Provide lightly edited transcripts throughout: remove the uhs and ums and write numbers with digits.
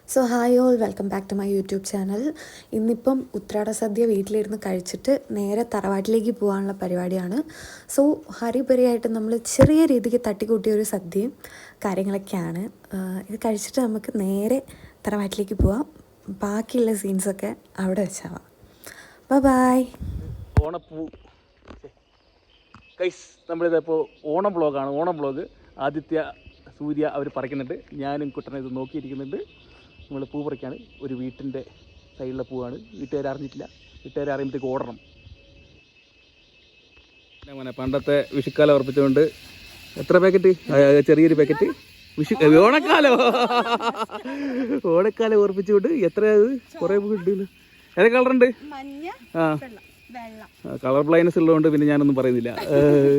So hi all, welcome back to my YouTube channel. ഇന്നിപ്പം ഉത്രാട സദ്യ വീട്ടിലിരുന്ന് കഴിച്ചിട്ട് നേരെ തറവാട്ടിലേക്ക് പോകാനുള്ള പരിപാടിയാണ്. സോ ഹരിപരിയായിട്ട് നമ്മൾ ചെറിയ രീതിക്ക് തട്ടിക്കൂട്ടിയ ഒരു സദ്യയും കാര്യങ്ങളൊക്കെയാണ്. ഇത് കഴിച്ചിട്ട് നമുക്ക് നേരെ തറവാട്ടിലേക്ക് പോവാം. ബാക്കിയുള്ള സീൻസൊക്കെ അവിടെ വെച്ചാവാം. ബൈ. ഓണപ്പൂ കൈസ്, നമ്മളിതിപ്പോൾ ഓണം വ്ളോഗാണ്. ഓണം വ്ളോഗ് ആദിത്യ സൂര്യ അവർ പറിക്കുന്നുണ്ട്. ഞാനും കുട്ടനെ ഇത് നോക്കിയിരിക്കുന്നുണ്ട്. നമ്മൾ പൂ പറിക്കാണ്. ഒരു വീട്ടിൻ്റെ സൈഡിലെ പൂവാണ്. വീട്ടുകാർ അറിഞ്ഞിട്ടില്ല. വീട്ടുകാർ അറിയുമ്പോഴത്തേക്ക് ഓടണം. അങ്ങനെ പണ്ടത്തെ വിഷുക്കാലം ഉറപ്പിച്ചുകൊണ്ട് എത്ര പാക്കറ്റ്? ചെറിയൊരു പാക്കറ്റ് ഓണക്കാലം ഓർപ്പിച്ചുകൊണ്ട് എത്രയത് കുറേ പൂ കിട്ടില്ല. ഏതൊക്കെ കളറുണ്ട്? കളർ ബ്ലൈൻഡ്നെസ് ഉള്ളതുകൊണ്ട് പിന്നെ ഞാനൊന്നും പറയുന്നില്ല.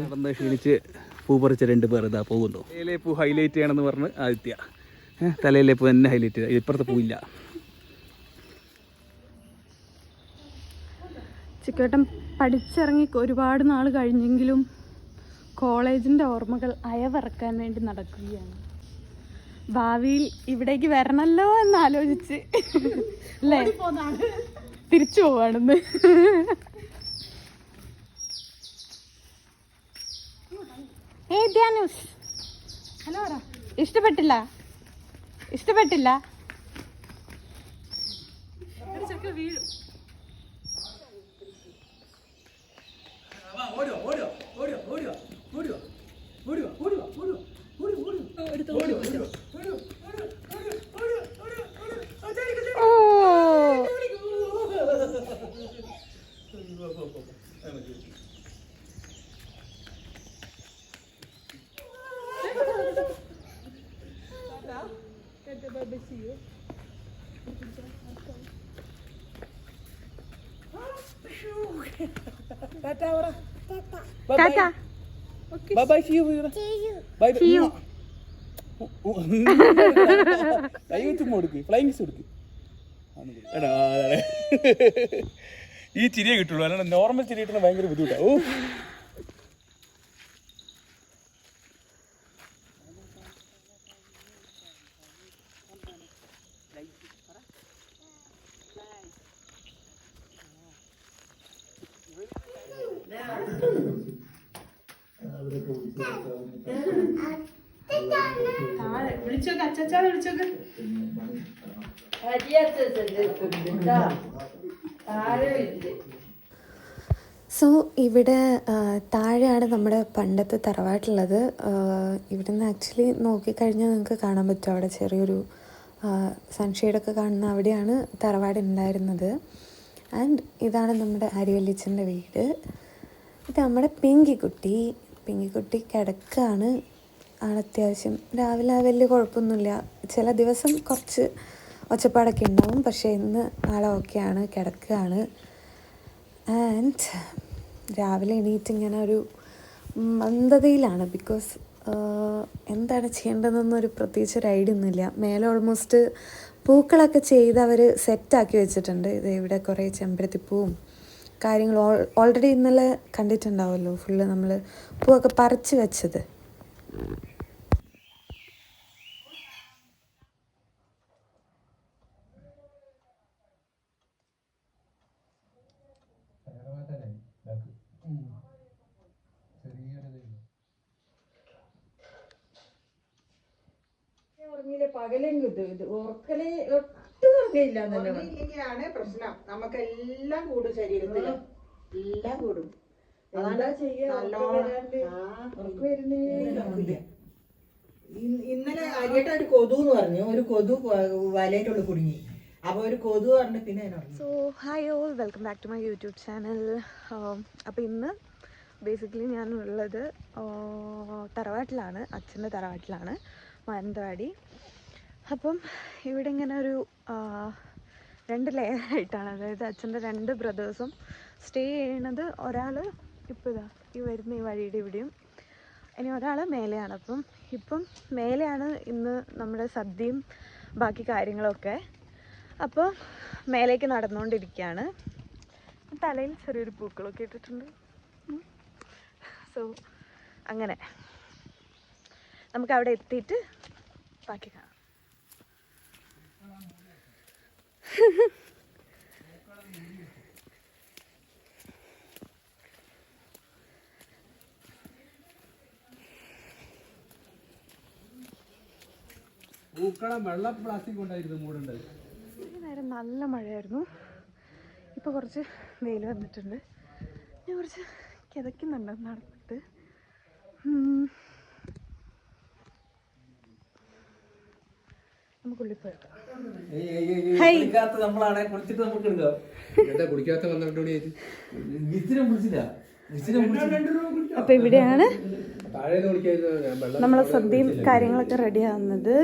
നടന്ന് ക്ഷീണിച്ച് പൂ പറിച്ച 2 പേർ ഇതാ പോകുന്നു. തലയിലെ പൂ ഹൈലൈറ്റ് ചെയ്യണമെന്ന് പറഞ്ഞ് ആദിത്യ തലയിലെ പൂ തന്നെ ഹൈലൈറ്റ് ചെയ്ത. ഇപ്പുറത്തെ പൂവില്ല. ചിക്കേട്ടൻ പഠിച്ചിറങ്ങി ഒരുപാട് നാൾ കഴിഞ്ഞെങ്കിലും കോളേജിൻ്റെ ഓർമ്മകൾ അയവിറക്കാൻ വേണ്ടി നടക്കുകയാണ്. ഭാവിയിൽ ഇവിടേക്ക് വരണമല്ലോ എന്നാലോചിച്ച് അല്ലേ തിരിച്ചു പോവാണെന്ന്. ഹലോ, ഇഷ്ടപ്പെട്ടില്ല? ഈ ചിരിയെ കിട്ടുള്ളൂ, അല്ലാണ്ട് നോർമൽ ചിരി കിട്ടുന്ന ഭയങ്കര ബുദ്ധിമുട്ടാണ്. സോ ഇവിടെ താഴെയാണ് നമ്മുടെ പണ്ടത്തെ തറവാട്ടുള്ളത്. ഇവിടെ നിന്ന് ആക്ച്വലി നോക്കിക്കഴിഞ്ഞാൽ നിങ്ങൾക്ക് കാണാൻ പറ്റും, അവിടെ ചെറിയൊരു സൺഷെയ്ഡൊക്കെ കാണുന്ന അവിടെയാണ് തറവാട് ഉണ്ടായിരുന്നത്. ആൻഡ് ഇതാണ് നമ്മുടെ അരിവല്ലിച്ചൻ്റെ വീട്. ഇത് നമ്മുടെ പിങ്കിക്കുട്ടി കിടക്കുകയാണ്. അത്യാവശ്യം രാവിലെ വലിയ കുഴപ്പമൊന്നുമില്ല. ചില ദിവസം കുറച്ച് ഒച്ചപ്പാടൊക്കെ ഉണ്ടാവും, പക്ഷേ ഇന്ന് ആളെ ഓക്കെയാണ്, കിടക്കുകയാണ്. ആൻഡ് രാവിലെ എണീറ്റ് ഇങ്ങനെ ഒരു മന്ദതയിലാണ്. ബിക്കോസ് എന്താണ് ചെയ്യേണ്ടതെന്നൊരു പ്രത്യേകിച്ച് ഒരു ഐഡിയ ഒന്നുമില്ല. മേലെ ഓൾമോസ്റ്റ് പൂക്കളൊക്കെ ചെയ്ത് അവർ സെറ്റാക്കി വെച്ചിട്ടുണ്ട്. ഇത് ഇവിടെ കുറേ ചെമ്പരത്തിപ്പൂവും കാര്യങ്ങൾ ഓൾറെഡി ഇന്നലെ കണ്ടിട്ടുണ്ടാവുമല്ലോ, ഫുള്ള് നമ്മൾ പൂവൊക്കെ പറിച്ച് വെച്ചത്. പകലും കിട്ടും. ഇത് ഉറക്കല് ഒട്ടും ഉറക്കയില്ലാന്ന് പ്രശ്നം. നമുക്കെല്ലാം കൂടും, ശരീരത്തില് എല്ലാം കൂടും. ഇന്നലെ അരിയേട്ട ഒരു കൊതു എന്ന് പറഞ്ഞു, ഒരു കൊതു വലയിട്ടുള്ള കുടുങ്ങി. അപ്പോൾ ഒരു കൊതു പറഞ്ഞു. പിന്നെ so hi all, welcome back to my YouTube channel. അപ്പോൾ ഇന്ന് ബേസിക്കലി ഞാൻ ഉള്ളത് തറവാട്ടിലാണ്, അച്ഛൻ്റെ തറവാട്ടിലാണ്, മാനന്തവാടി. അപ്പം ഇവിടെ ഇങ്ങനെ ഒരു 2 ലെയറായിട്ടാണ്, അതായത് അച്ഛൻ്റെ 2 ബ്രദേഴ്സും സ്റ്റേ ചെയ്യണത്. ഒരാൾ ഇപ്പോൾ ഈ വരുന്ന ഈ വഴിയുടെ ഇവിടെയും, ഇനി ഒരാൾ മേലെയാണ്. ഇപ്പം മേലെയാണ് ഇന്ന് നമ്മുടെ സദ്യയും ബാക്കി കാര്യങ്ങളൊക്കെ. അപ്പോൾ മേലേക്ക് നടന്നുകൊണ്ടിരിക്കുകയാണ്. തലയിൽ ചെറിയൊരു പൂക്കളൊക്കെ ഇട്ടിട്ടുണ്ട്. സോ അങ്ങനെ നമുക്ക് അവിടെ എത്തിയിട്ട് ബാക്കി കാണാം. ഈ നേരം നല്ല മഴയായിരുന്നു. ഇപ്പോൾ കുറച്ച് വെയിൽ വന്നിട്ടുണ്ട്. ഞാൻ കുറച്ച് കിതയ്ക്കുന്നുണ്ട് നടന്നിട്ട്. നമുക്ക് ഉള്ളിൽ പോയേക്കാം. അപ്പൊ ഇവിടെയാണ് നമ്മളെ സദ്യയും കാര്യങ്ങളൊക്കെ റെഡി ആവുന്നത്.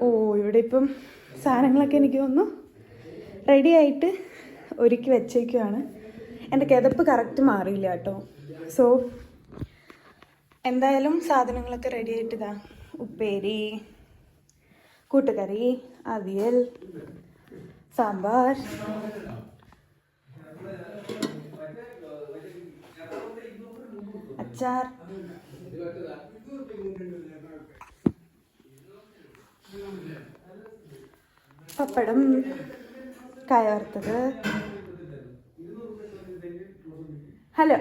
ഓ, ഇവിടെ ഇപ്പം സാധനങ്ങളൊക്കെ എനിക്ക് തോന്നുന്നു റെഡി ആയിട്ട് ഒരുക്കി വെച്ചേക്കുവാണ്. എൻ്റെ കിതപ്പ് കറക്റ്റ് മാറിയില്ല കേട്ടോ. സോ എന്തായാലും സാധനങ്ങളൊക്കെ റെഡി ആയിട്ട് ഇതാ ഉപ്പേരി, കൂട്ടുകറി, അവിയൽ, സാമ്പാർ, അച്ചാർ, പപ്പടം, കായ വറുത്തത്. ഹലോ,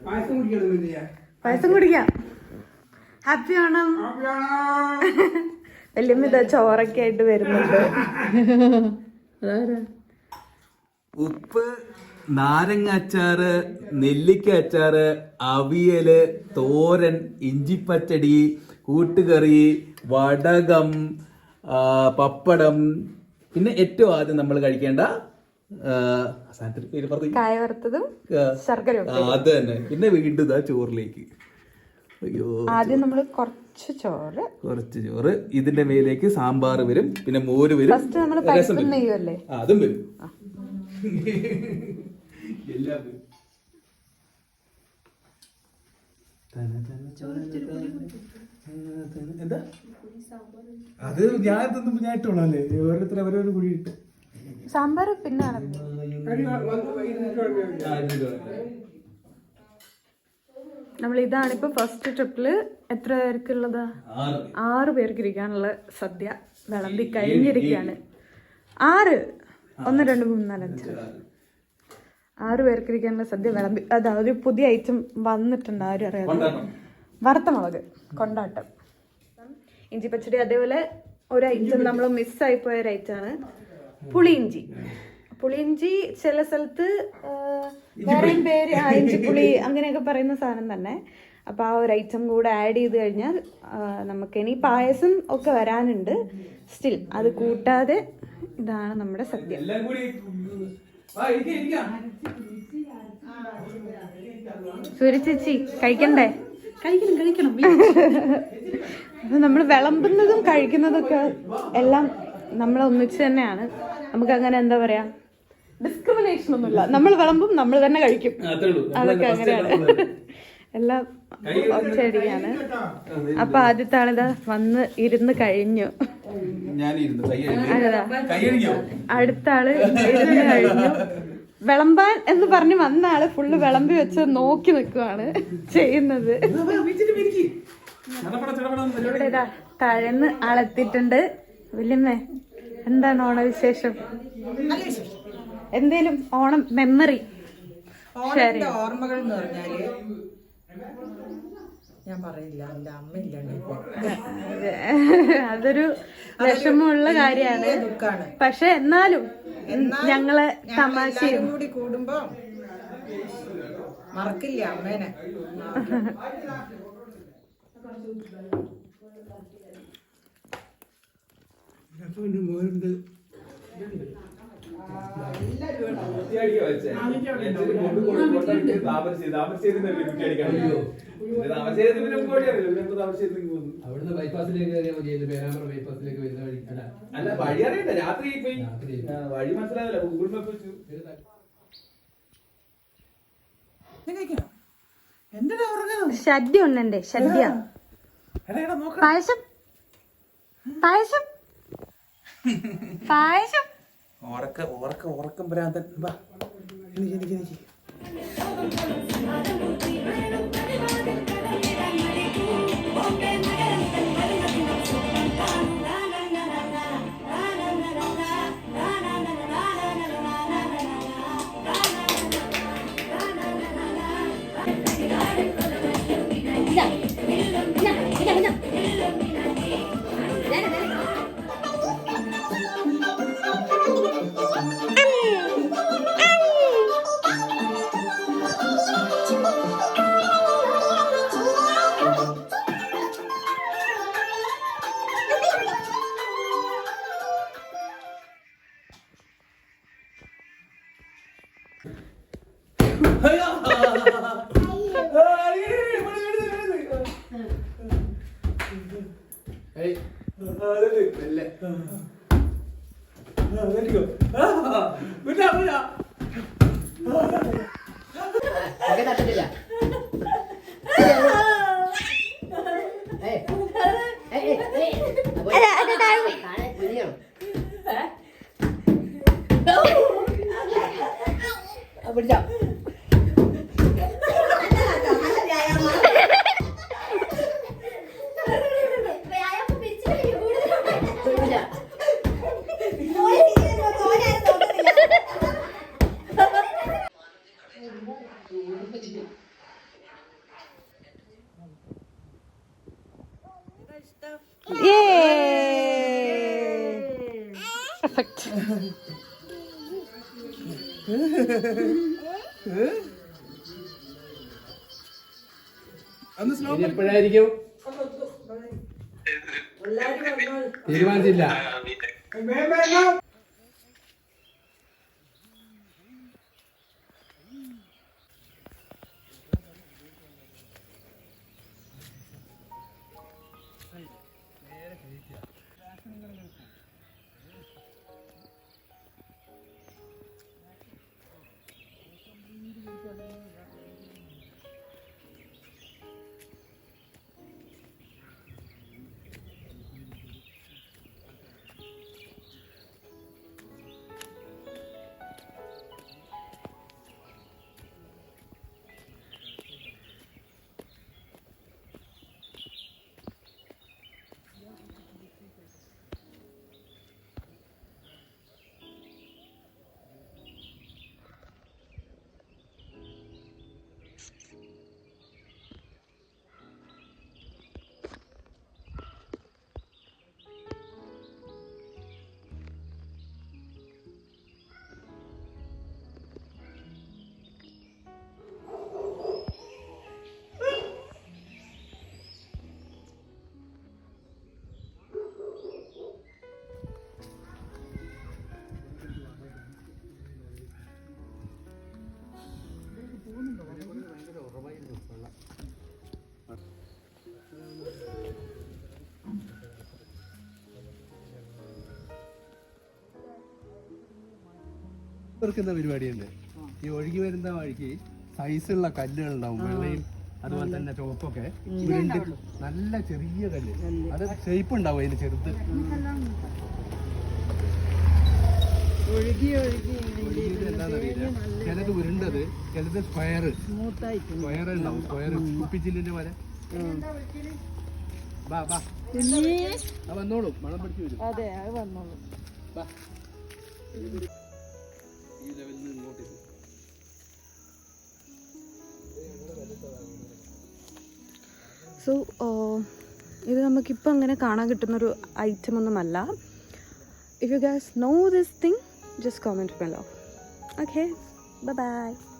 പായസം കുടിക്കാം. ഹാപ്പി ഓണം. വല്യമ്മ ഇതാ ചോറൊക്കെ ആയിട്ട് വരുന്നുണ്ട്. ഉപ്പ്, നാരങ്ങ അച്ചാറ്, നെല്ലിക്ക അച്ചാറ്, അവിയല്, തോരൻ, ഇഞ്ചിപ്പച്ചടി, കൂട്ടുകറി, വടകം, പപ്പടം, പിന്നെ ഏറ്റവും ആദ്യം നമ്മൾ കഴിക്കേണ്ട പേര് പറഞ്ഞു, കായ വറുത്തതും ശർക്കര. അത് തന്നെ. പിന്നെ വീണ്ടും ഇതാ ചോറിലേക്ക്. അയ്യോ, ആദ്യം നമ്മൾ കുറച്ച് ചോറ്, ഇതിന്റെ മേലേക്ക് സാമ്പാർ വരും, പിന്നെ മോര് വരും, രസം വരും, അതും വരും, എല്ലാം വരും. എന്താ അത് ഞാൻ ഇട്ടോളൂ അല്ലേ, ഓരോരുത്തർ അവരൊരു കുഴി ഇട്ട്. സാമ്പാർ പിന്നെ നമ്മൾ ഇതാണിപ്പോ ഫസ്റ്റ് ട്രിപ്പില് എത്ര പേർക്കുള്ളത്? 6 പേർക്ക് ഇരിക്കാനുള്ള സദ്യ വിളമ്പി കഴിഞ്ഞിരിക്കുകയാണ്. 6 1 2 3 4 5 6 പേർക്ക് ഇരിക്കാനുള്ള സദ്യ വിളമ്പി. അതാ ഒരു പുതിയ ഐറ്റം വന്നിട്ടുണ്ട്, ആരും അറിയാതെ. വറുത്ത മുളക് കൊണ്ടാട്ടം, ഇഞ്ചി പച്ചടി. അതേപോലെ ഒരു ഐറ്റം നമ്മൾ മിസ്സായി പോയ ഒരു ഐറ്റമാണ് പുളിയിഞ്ചി. പുളിയിഞ്ചി ചില സ്ഥലത്ത് വേറെയും പേര് ഇഞ്ചിപ്പുളി അങ്ങനെയൊക്കെ പറയുന്ന സാധനം തന്നെ. അപ്പോൾ ആ ഒരു ഐറ്റം കൂടെ ആഡ് ചെയ്ത് കഴിഞ്ഞാൽ നമുക്കിനി പായസം ഒക്കെ വരാനുണ്ട്. സ്റ്റിൽ അത് കൂട്ടാതെ ഇതാണ് നമ്മുടെ സദ്യ. സൂര്യ ചേച്ചി കഴിക്കണ്ടേ? കഴിക്കണം. അപ്പൊ നമ്മൾ വിളമ്പുന്നതും കഴിക്കുന്നതൊക്കെ എല്ലാം നമ്മൾ ഒന്നിച്ച് തന്നെയാണ്. നമുക്ക് അങ്ങനെ എന്താ പറയാ, ഡിസ്ക്രിമിനേഷൻ ഒന്നുമില്ല. നമ്മൾ വിളമ്പും, നമ്മൾ തന്നെ കഴിക്കും. അതൊക്കെ അങ്ങനെയാണ്. എല്ലാം ഒറ്റയടിയാണ്. അപ്പൊ ആദ്യത്തെ ആളിതാ വന്ന് ഇരുന്ന് കഴിഞ്ഞു. അടുത്ത ആള് ഇരുന്ന് കഴിഞ്ഞു. വിളമ്പാൻ എന്ന് പറഞ്ഞ് വന്ന ആള് ഫുള്ള് വിളമ്പി വെച്ച് നോക്കി നിൽക്കുവാണ് ചെയ്യുന്നത്. ഇവിടെ ഇതാ താഴെന്ന് ആളെത്തിയിട്ടുണ്ട്. വല്യമ്മേ, എന്താണ് ഓണവിശേഷം? എന്തേലും ഓണം മെമ്മറി ഷെയർ? ഓർമ്മകൾ എന്ന് പറഞ്ഞാല് ഞാൻ പറയില്ല, എന്റെ അമ്മയില്ല. അതൊരു വിഷമമുള്ള കാര്യമാണ്. പക്ഷെ എന്നാലും ഞങ്ങള് തമാശയും കൂടി കൂടുമ്പോ മറക്കില്ല അമ്മേനെ. അവിടുന്ന് ബൈപ്പാസിലേക്ക് ബൈപ്പാസിലേക്ക് വരുന്ന വഴി അല്ല, വഴി അറിയണ്ട. രാത്രി പോയി വഴി മനസ്സിലാവില്ല. ഗൂഗിൾ മാപ്പ് വെച്ചു. സദ്യ ഉണ്ടേ, സദ്യ. പായസം പായസം പായസം. ഉറക്കം ഭ്രാന്തൻ. എപ്പോഴായിരിക്കും തീരുമാനിച്ചില്ല. ർക്കുന്ന പരിപാടിയുണ്ട്. ഈ ഒഴുകി വരുന്ന വഴിക്ക് സൈസുള്ള കല്ലുകൾ ഉണ്ടാവും, വെള്ളയും അതുപോലെ തന്നെ ചുവപ്പൊക്കെ. നല്ല ചെറിയ കല്ല്, അത് ഷേപ്പ് ഉണ്ടാവും അതിന് ചെറുത്. എന്താണെന്നറിയില്ല, ചിലത് ഉരുണ്ടത്, ചിലത് സ്ക്വയർ ഉണ്ടാവും. സ്ക്വയർ കുപ്പിച്ചില്ലിന്റെ പോലെ. ബാ ബാ വന്നോളൂ, മണം പിടിച്ചു വരും. അതെ, അത് വന്നോളൂ. ഈ ലെവലിൽ നിന്ന് ഇങ്ങോട്ട് സോ ഇത് നമുക്കിപ്പോൾ അങ്ങനെ കാണാൻ കിട്ടുന്നൊരു ഐറ്റം ഒന്നുമല്ല. If you guys know this thing, just comment below. Okay, bye bye.